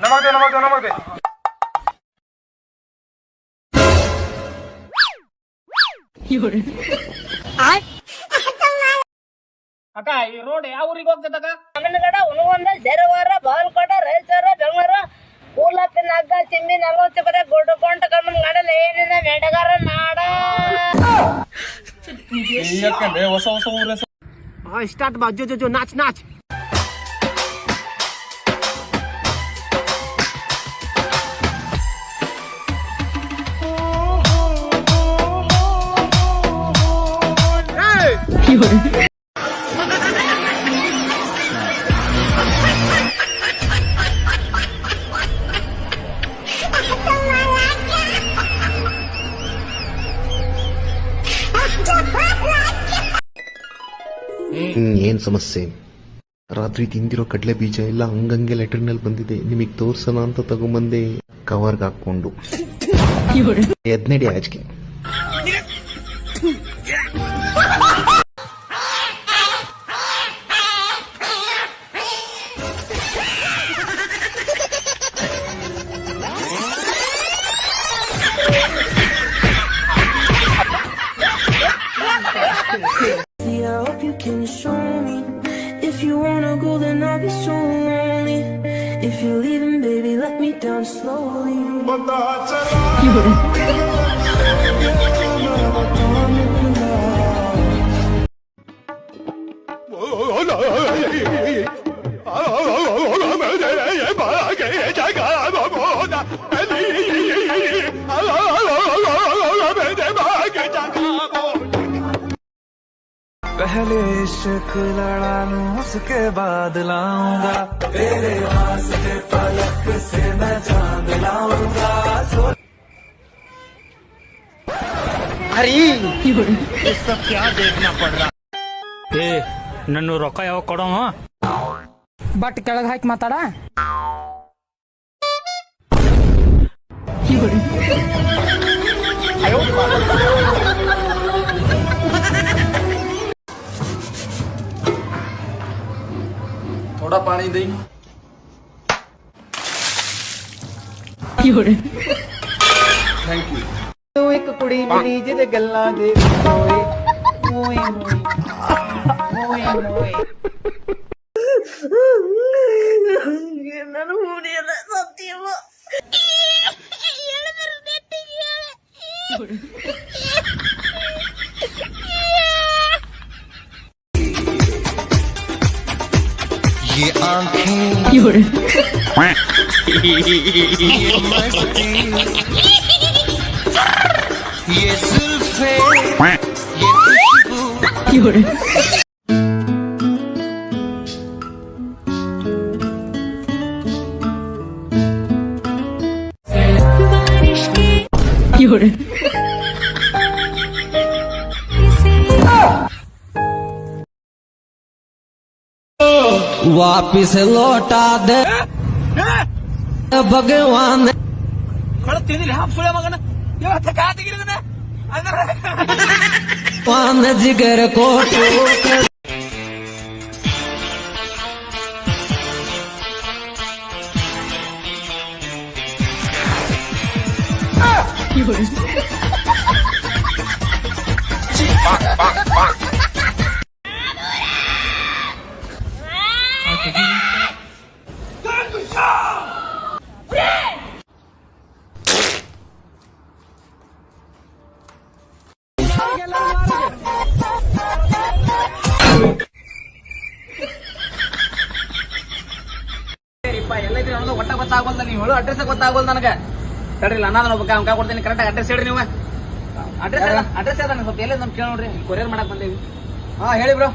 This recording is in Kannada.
ನಮಗ್ದೆ ಅಕ್ಕ ಈ ರೋಡ್ ಯಾವ ಊರಿಗೆ ಹೋಗ್ತದಕ್ಕ? ಅಮ್ಮನಗಡ, ಉಣವಂದ, ಜರವಾರ, ಬಾಲ್ಕೋಟ, ರೈಚೂರ, ಬೆಂಗಳೂರು, ಕೂಲಪ್ಪಿನ ಹಗ್ಗ, ಚಿಮ್ಮಿ, 40 ಬರೆ ಗುಡ್ಕೊಂಡ ಕಮ್ಮನ್ ಗಡಲ ಏನಿನ ಮೆಡಗಾರ ನಾಡ. ಹೊಸ ಹೊಸ ಊರ ಸ್ಟಾರ್ಟ್ ಬಾ, ಜೋ ನಾಚ್ ನಾಚ್. ಏನ್ ಸಮಸ್ಯೆ? ರಾತ್ರಿ ತಿಂದಿರೋ ಕಡಲೆ ಬೀಜ ಎಲ್ಲ ಹಂಗಂಗೆ ಲೆಟರ್ನಲ್ಲಿ ಬಂದಿದೆ. ನಿಮಗ್ ತೋರ್ಸೋಣ ಅಂತ ತಗೊಂಬಂದೆ, ಕವರ್ಗೆ ಹಾಕೊಂಡು. ಎದ್ನಡಿ ಆಚೆಗೆ. I hope you can show me. If you wanna go, then I'll be so lonely. If you're leaving, baby, let me down slowly. पहले इश्क लड़ा लूं, उसके बाद लाऊंगा तेरे वास्ते फलक से मैं चांद लाऊंगा. ಅರೆ इसको क्या देखना पड़ रहा? ಏ ನನ್ನ ರೊಕ್ಕ ಯಾವಾಗ ಕೊಡೋ? ಬಟ್ ಕೆಳಗೆ ಹಾಕಿ ಮಾತಾಡ. थोड़ा पानी दी. Thank you. ਤੂੰ ਇੱਕ ਕੁੜੀ ਮਿਲੀ ਜਿਹਦੇ ਗੱਲਾਂ ਦੇ ਹੋਏ ਮੋਏ ਮੋਏ ਮੋਏ ನಾನು ಹುಡಿಯಲ್ಲ ಸತ್ಯವ ಹೇಳಿದ್ರು ನೆಟ್ಟಿಗೆ ये आंखें ये मस्ती ये जुल्फे ये खुशबू. वापिस लौटा दे भगवान. पान जिगर को ಎಲ್ಲ ಒಟ್ಟ ಗೊತ್ತಾಗೋಲ್ಲ. ನೀವು ಹೇಳೋ ಅಡ್ರೆಸ್ ಗೊತ್ತಾಗೋಲ್ಲ ನನಗೆ. ತಡ್ರಿ ನಾನು ಅವ್ನ ಕೊಡ್ತೀನಿ. ಕರೆಕ್ಟಾಗಿ ಅಡ್ರೆಸ್ ಹೇಳ್ರಿ ನೀವು. ಅಡ್ರೆಸ್ ಅದ ಸ್ವಲ್ಪ ಎಲ್ಲ ನಮ್ಗೆ ಕೇಳಿ ನೋಡ್ರಿ. ಕೊರಿಯರ್ ಮಾಡಕ್ ಬಂದೇವಿ. ಹಾ ಹೇಳಿ ಬ್ರೋ.